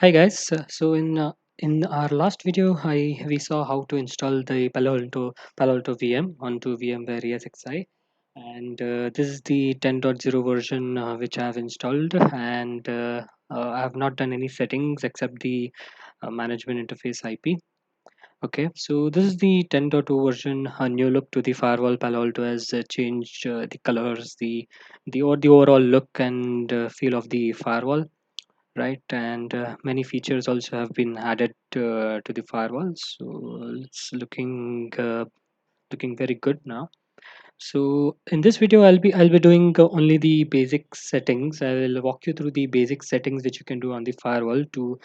Hi guys. So in our last video, we saw how to install the Palo Alto VM onto VMware ESXi, and this is the 10.0 version which I have installed, and I have not done any settings except the management interface IP. Okay, so this is the 10.2 version. A new look to the firewall. Palo Alto has changed the colors, the overall look and feel of the firewall, right? And many features also have been added to the firewall, so it's looking very good now. So in this video I'll be doing only the basic settings. I will walk you through the basic settings which you can do on the firewall to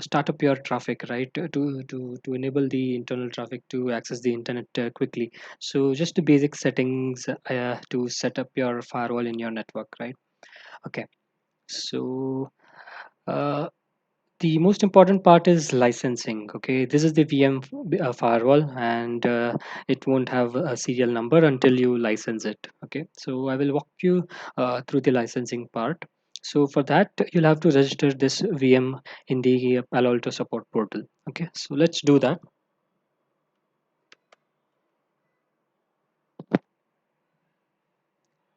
start up your traffic, right? To enable the internal traffic to access the internet quickly. So just the basic settings to set up your firewall in your network, right? Okay, so uh, the most important part is licensing. Okay, this is the VM firewall, and it won't have a serial number until you license it. Okay, so I will walk you through the licensing part. So for that, you'll have to register this VM in the Palo Alto support portal. Okay, so let's do that.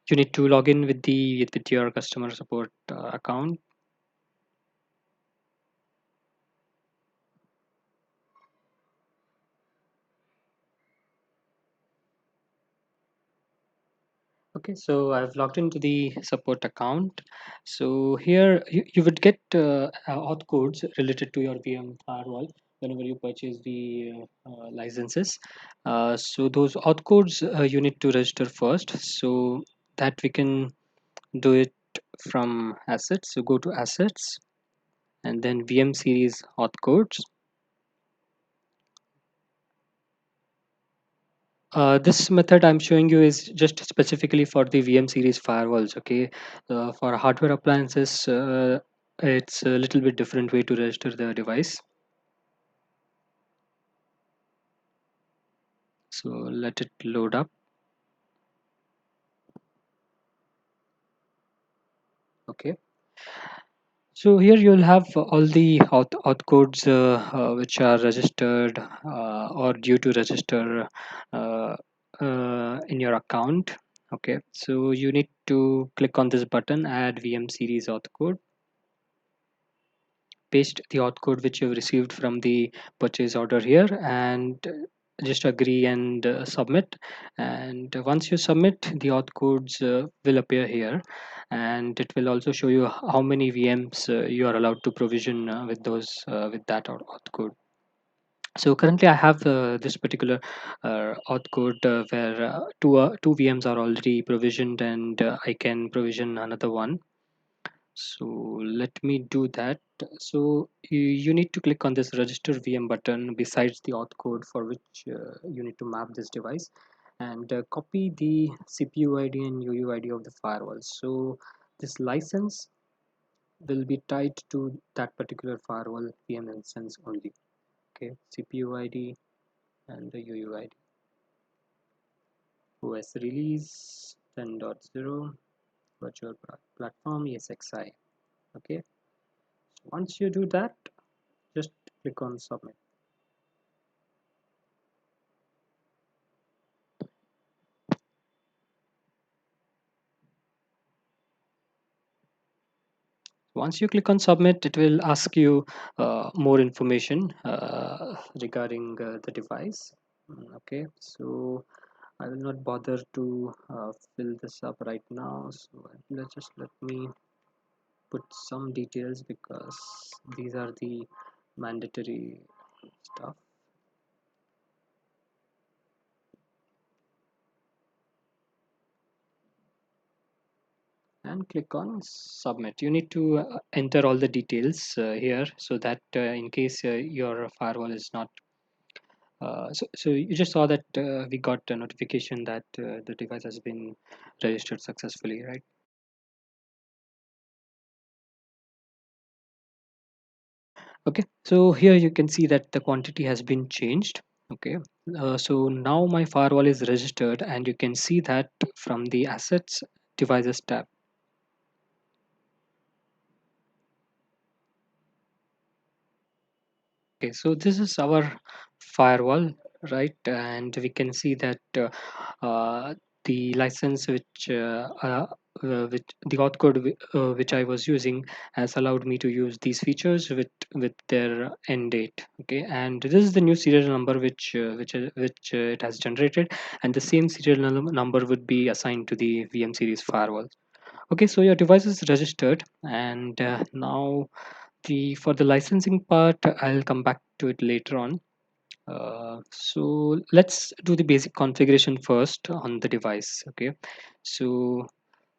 You need to log in with your customer support account. Okay, so I've logged into the support account. So here you would get auth codes related to your VM firewall whenever you purchase the licenses. So those auth codes you need to register first, so that we can do it from assets. So go to assets and then VM series auth codes. This method I'm showing you is just specifically for the VM series firewalls. Okay, for hardware appliances, it's a little bit different way to register the device. So let it load up. Okay, so here you'll have all the auth codes which are registered or due to register uh, in your account. Okay, so you need to click on this button, add VM series auth code, paste the auth code which you've received from the purchase order here, and just agree and submit. And once you submit, the auth codes will appear here, and it will also show you how many VMs you are allowed to provision with that auth code. So currently I have this particular auth code where two VMs are already provisioned, and I can provision another one. So let me do that. So you need to click on this register VM button besides the auth code for which you need to map this device, and copy the CPU ID and UU ID of the firewall. So this license will be tied to that particular firewall VM instance only. Okay, CPU ID and the UU ID. OS release 10.0 virtual platform ESXi. Okay, once you do that, just click on submit. Once you click on submit, it will ask you more information regarding the device. Okay, so I will not bother to fill this up right now. So let me put some details because these are the mandatory stuff. And click on submit. You need to enter all the details here, so that in case your firewall is not so you just saw that we got a notification that the device has been registered successfully, right? Okay, so here you can see that the quantity has been changed. Okay, so now my firewall is registered, and you can see that from the assets devices tab. Okay, so this is our firewall, right? And we can see that the license which the auth code which I was using has allowed me to use these features with their end date. Okay, and this is the new serial number which it has generated, and the same serial number would be assigned to the VM series firewall. Okay, so your device is registered, and now the for the licensing part, I'll come back to it later on. So let's do the basic configuration first on the device. Okay, so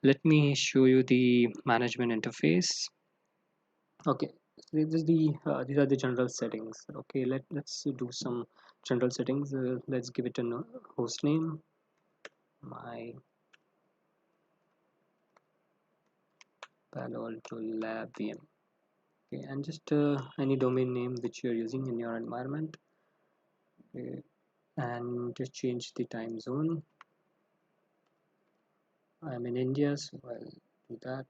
let me show you the management interface. Okay, so this is these are the general settings. Okay, let's do some general settings. Let's give it a host name, my Palo Alto Lab VM. Okay, and just any domain name which you're using in your environment. Okay, and just change the time zone. I'm in India, so I'll do that.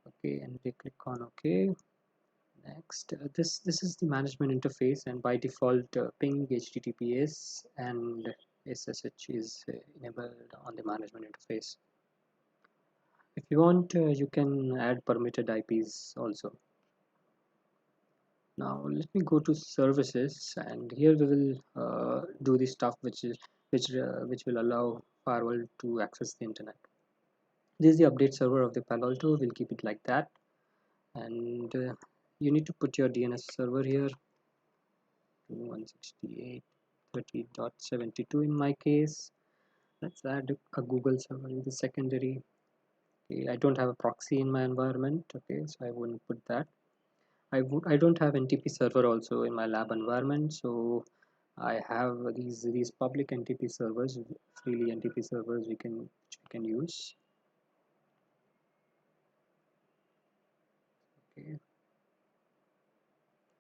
Okay, and we click on OK. Next, this is the management interface, and by default, ping, HTTPS, and SSH is enabled on the management interface. If you want, you can add permitted IPs also. Now let me go to services, and here we will do the stuff which will allow firewall to access the internet. This is the update server of the Palo Alto. We'll keep it like that, and you need to put your DNS server here, 168.30.72 in my case. Let's add a Google server in the secondary. Okay, I don't have a proxy in my environment. Okay, so I wouldn't put that. I don't have NTP server also in my lab environment, so I have these public NTP servers, freely NTP servers we can use. Okay,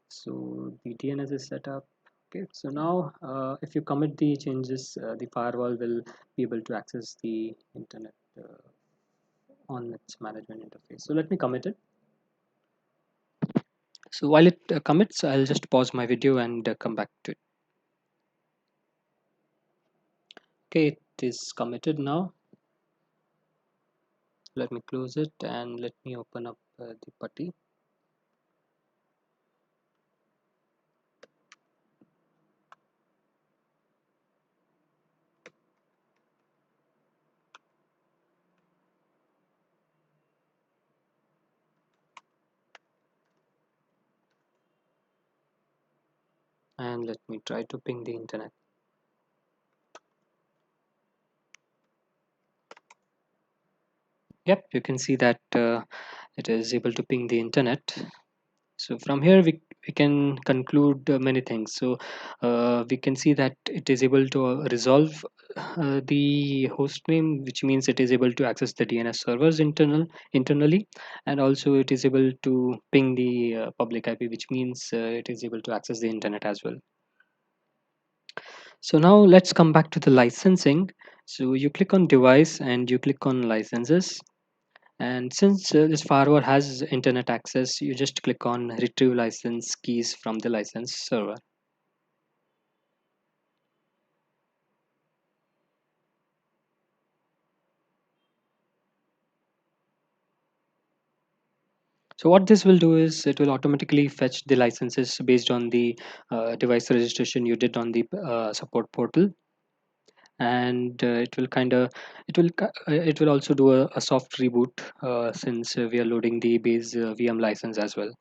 so the DNS is set up. Okay, so now if you commit the changes, the firewall will be able to access the internet on its management interface. So let me commit it. So while it commits, I'll just pause my video and come back to it. Okay, it is committed now. Let me close it and let me open up the putty. And let me try to ping the internet. Yep, you can see that it is able to ping the internet. So from here we can conclude many things. So we can see that it is able to resolve the host name, which means it is able to access the DNS servers internally, and also it is able to ping the public IP, which means it is able to access the internet as well. So now let's come back to the licensing. So you click on device and you click on licenses. And since this firewall has internet access, you just click on retrieve license keys from the license server. So what this will do is it will automatically fetch the licenses based on the device registration you did on the support portal, and it will also do a soft reboot since we are loading the base VM license as well.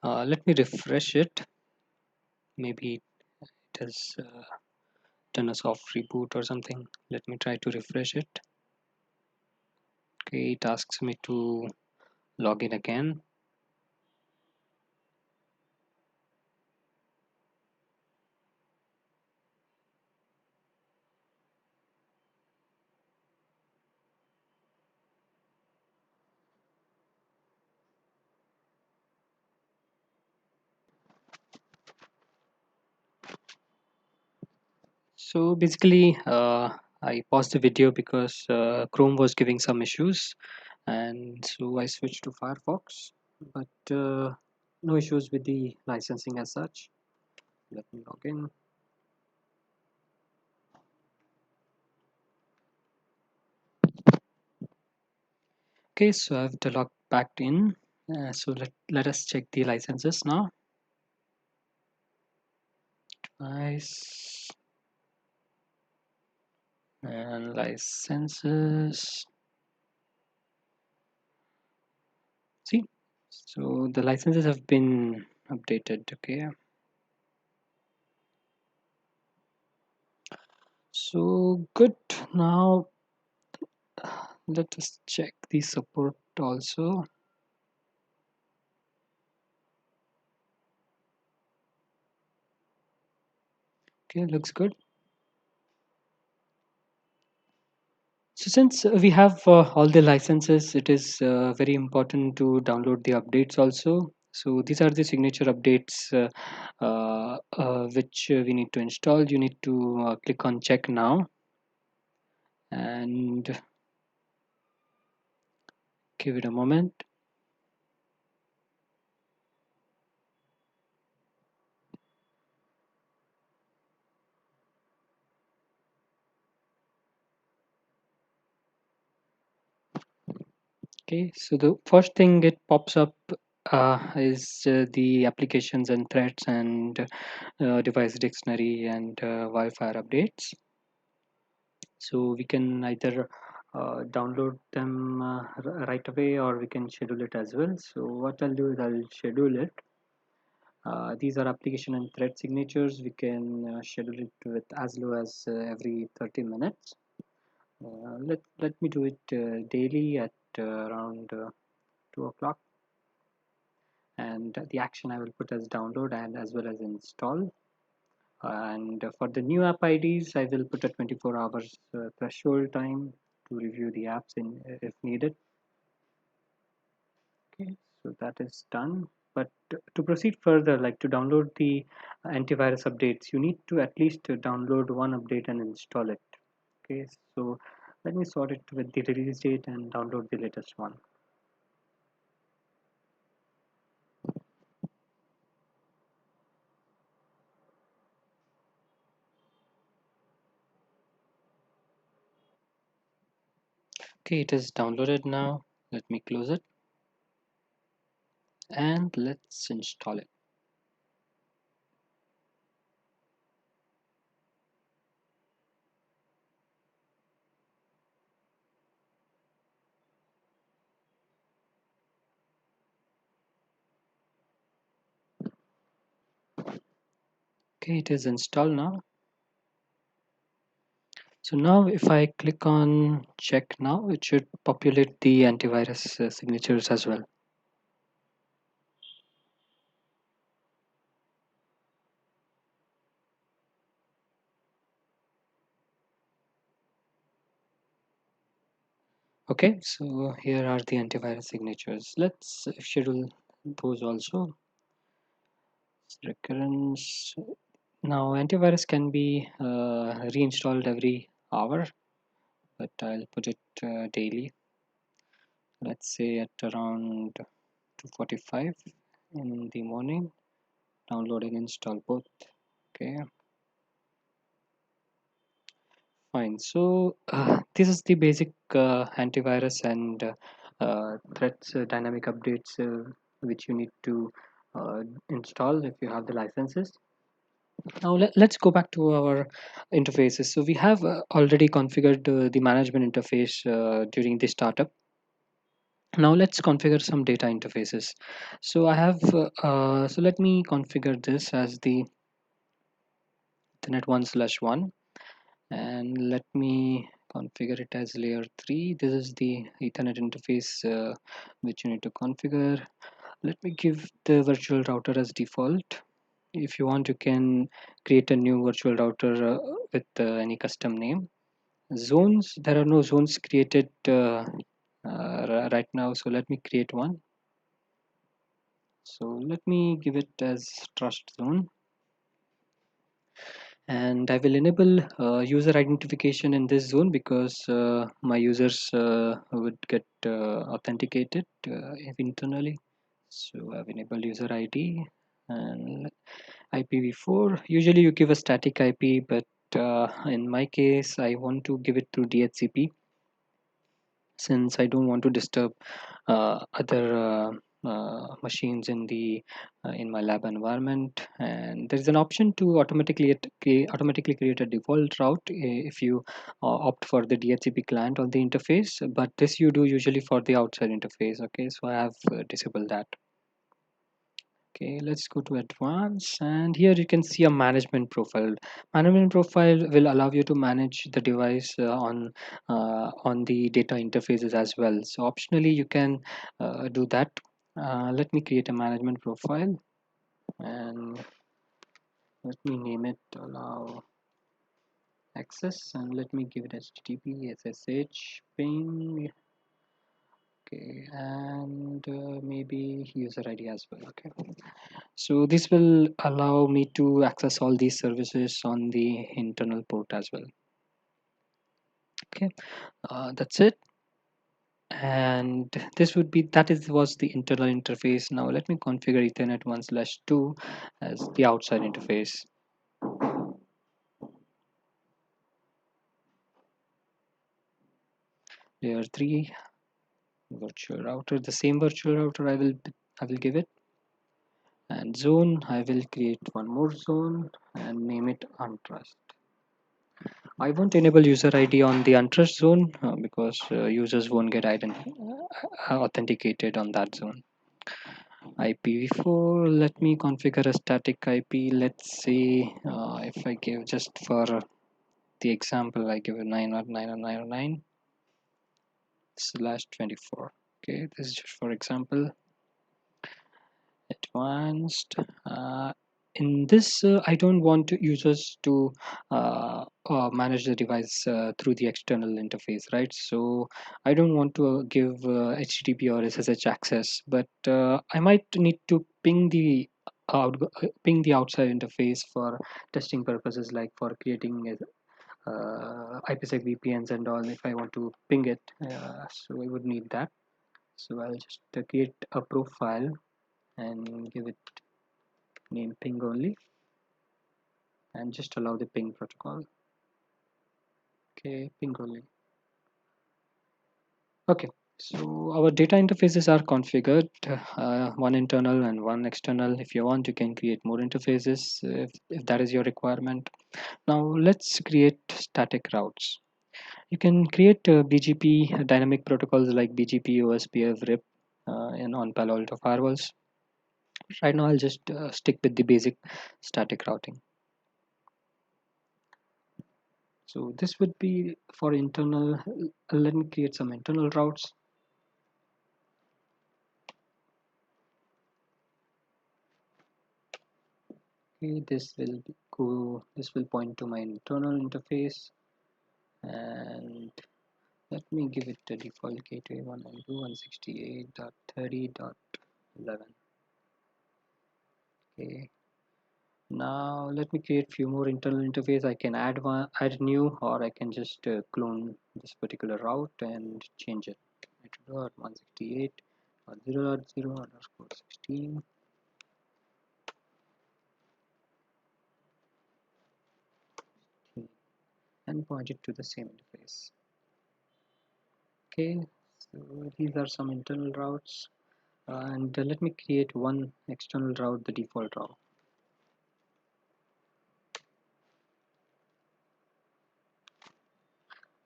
Let me refresh it. Maybe it has done a soft reboot or something. Let me try to refresh it. Okay, it asks me to log in again. So basically, I paused the video because Chrome was giving some issues, and so I switched to Firefox. But no issues with the licensing as such. Let me log in. Okay, so I've logged back in. So let us check the licenses now. Nice. And licenses. See, so the licenses have been updated. Okay, so good. Now let us check the support also. Okay, looks good. So since we have all the licenses, it is very important to download the updates also. So these are the signature updates which we need to install. You need to click on check now and give it a moment. Okay, so the first thing it pops up is the applications and threats and device dictionary and Wi-Fi updates. So we can either download them right away, or we can schedule it as well. So what I'll do is I'll schedule it. These are application and thread signatures. We can schedule it with as low as every 30 minutes. Let me do it daily at around 2 o'clock, and the action I will put as download and as well as install. And for the new app IDs, I will put a 24 hours threshold time to review the apps if needed. Okay, so that is done. But to proceed further, like to download the antivirus updates, you need to at least download one update and install it. Okay, so let me sort it with the release date and download the latest one. Okay, it is downloaded now. Let me close it and let's install it. Okay, it is installed now. So now if I click on check now, it should populate the antivirus signatures as well. Okay, so here are the antivirus signatures. Let's schedule those also. Recurrence. Now antivirus can be reinstalled every hour, but I'll put it daily. Let's say at around 2:45 in the morning. Download and install both. Okay, fine. So this is the basic antivirus and threats dynamic updates which you need to install if you have the licenses. Now let's go back to our interfaces. So we have already configured the management interface during the startup. Now let's configure some data interfaces. So I have so let me configure this as the Ethernet 1/1, and let me configure it as layer 3. This is the Ethernet interface which you need to configure. Let me give the virtual router as default. If you want, you can create a new virtual router with any custom name. Zones, there are no zones created right now, so let me create one. So let me give it as trust zone. And I will enable user identification in this zone because my users would get authenticated internally. So I've enabled user ID and IPv4. Usually you give a static IP, but in my case, I want to give it through DHCP since I don't want to disturb other machines in my lab environment. And there is an option to automatically create a default route if you opt for the DHCP client on the interface. But this you do usually for the outside interface. Okay, so I have disabled that. Okay, let's go to advanced, and here you can see a management profile. Management profile will allow you to manage the device on the data interfaces as well. So optionally you can do that. Let me create a management profile and let me name it allow access, and let me give it HTTP SSH ping. Okay, and maybe user ID as well. Okay, so this will allow me to access all these services on the internal port as well. Okay, that's it. And this would be was the internal interface. Now let me configure Ethernet 1/2 as the outside interface. Layer 3 virtual router, the same virtual router I will give it. And zone, I will create one more zone and name it untrust. I won't enable user ID on the untrust zone because users won't get authenticated on that zone. IPv4, let me configure a static IP. Let's say if I give just for the example, I give a 9.9.9.9/24. Okay, this is just for example. Advanced. In this, I don't want users to manage the device through the external interface, right? So I don't want to give HTTP or SSH access, but I might need to ping the outside interface for testing purposes, like for creating IPSEC VPNs and all. If I want to ping it, so I would need that. So I'll just create a profile and give it name ping only and just allow the ping protocol. Okay, ping only. Okay, so our data interfaces are configured, one internal and one external. If you want, you can create more interfaces if that is your requirement. Now let's create static routes. You can create BGP dynamic protocols like BGP, OSPF, RIP on Palo Alto firewalls. Right now I'll just stick with the basic static routing. So this would be for internal. Let me create some internal routes. Okay, this will point to my internal interface, and let me give it a default gateway 192.168.30.11. Okay, now let me create few more internal interface. I can add new, or I can just clone this particular route and change it. 168.0.0_16 and point it to the same interface. Okay, so these are some internal routes, and let me create one external route, the default route.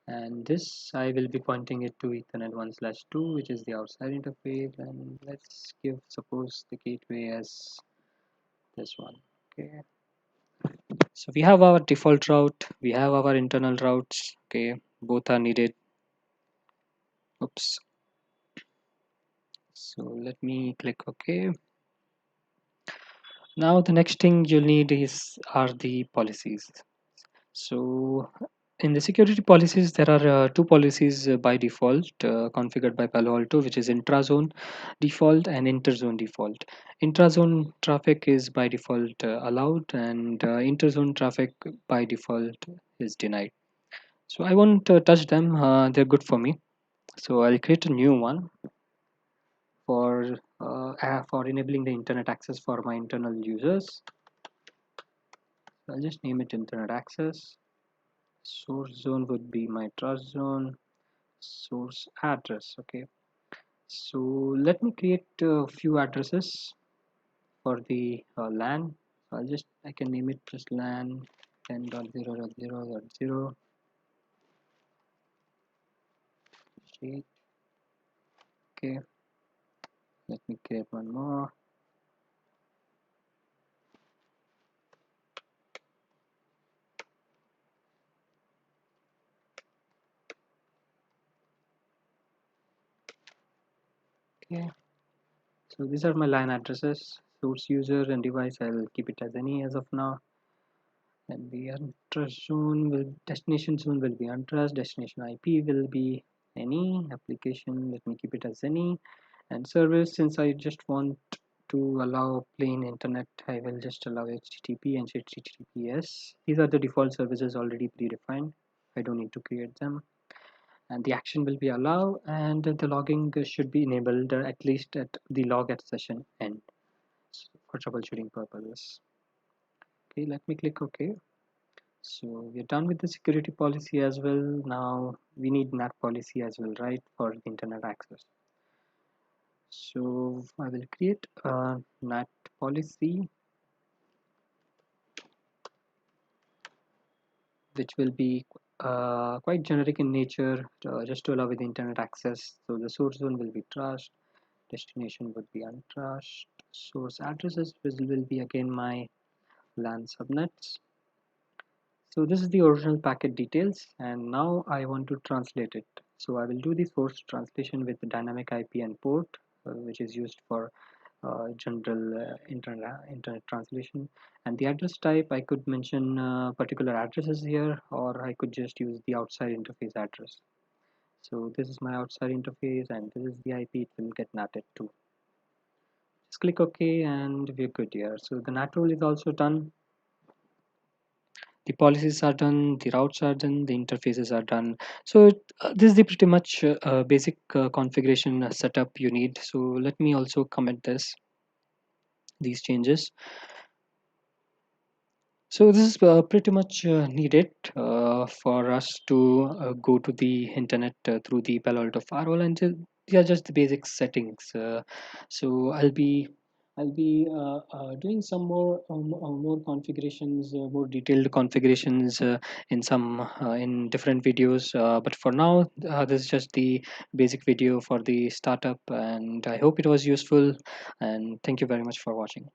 And this I will be pointing it to Ethernet 1/2, which is the outside interface, and let's give suppose the gateway as this one. Okay, so we have our default route, we have our internal routes. Okay, both are needed. Oops. So let me click OK. Now the next thing you'll need are the policies. So In the security policies, there are two policies by default configured by Palo Alto, which is intrazone default and interzone default. Intrazone traffic is by default allowed, and interzone traffic by default is denied. So I won't touch them, they're good for me. So I'll create a new one for enabling the internet access for my internal users. I'll just name it internet access. Source zone would be my trust zone. Source address. Okay, so let me create a few addresses for the LAN. So I can name it just LAN 10.0.0.0. Okay, let me create one more. Okay, so these are my LAN addresses. Source user and device, I'll keep it as any as of now. And the untrust zone will destination zone will be untrust. Destination IP will be any. Application, let me keep it as any. And service, since I just want to allow plain internet, I will just allow HTTP and HTTPS. These are the default services already predefined. I don't need to create them. And the action will be allow, and the logging should be enabled at least at the log at session end for troubleshooting purposes. Okay, let me click OK. So we're done with the security policy as well. Now we need NAT policy as well, right, for the internet access. So I will create a NAT policy which will be quite generic in nature, just to allow with the internet access. So the source zone will be trust, destination would be untrust, source addresses will be again my LAN subnets. So this is the original packet details, and now I want to translate it. So I will do the source translation with the dynamic IP and port, which is used for general internet translation. And the address type, I could mention particular addresses here, or I could just use the outside interface address. So this is my outside interface, and this is the IP it will get NATed to. Just click OK, and we're good here. So the NAT rule is also done. The policies are done, the routes are done, the interfaces are done. So this is the pretty much basic configuration setup you need. So let me also comment these changes. So this is pretty much needed for us to go to the internet through the Palo Alto firewall, and yeah, just the basic settings. So I'll be doing some more configurations, more detailed configurations in some in different videos. But for now, this is just the basic video for the startup, and I hope it was useful. And thank you very much for watching.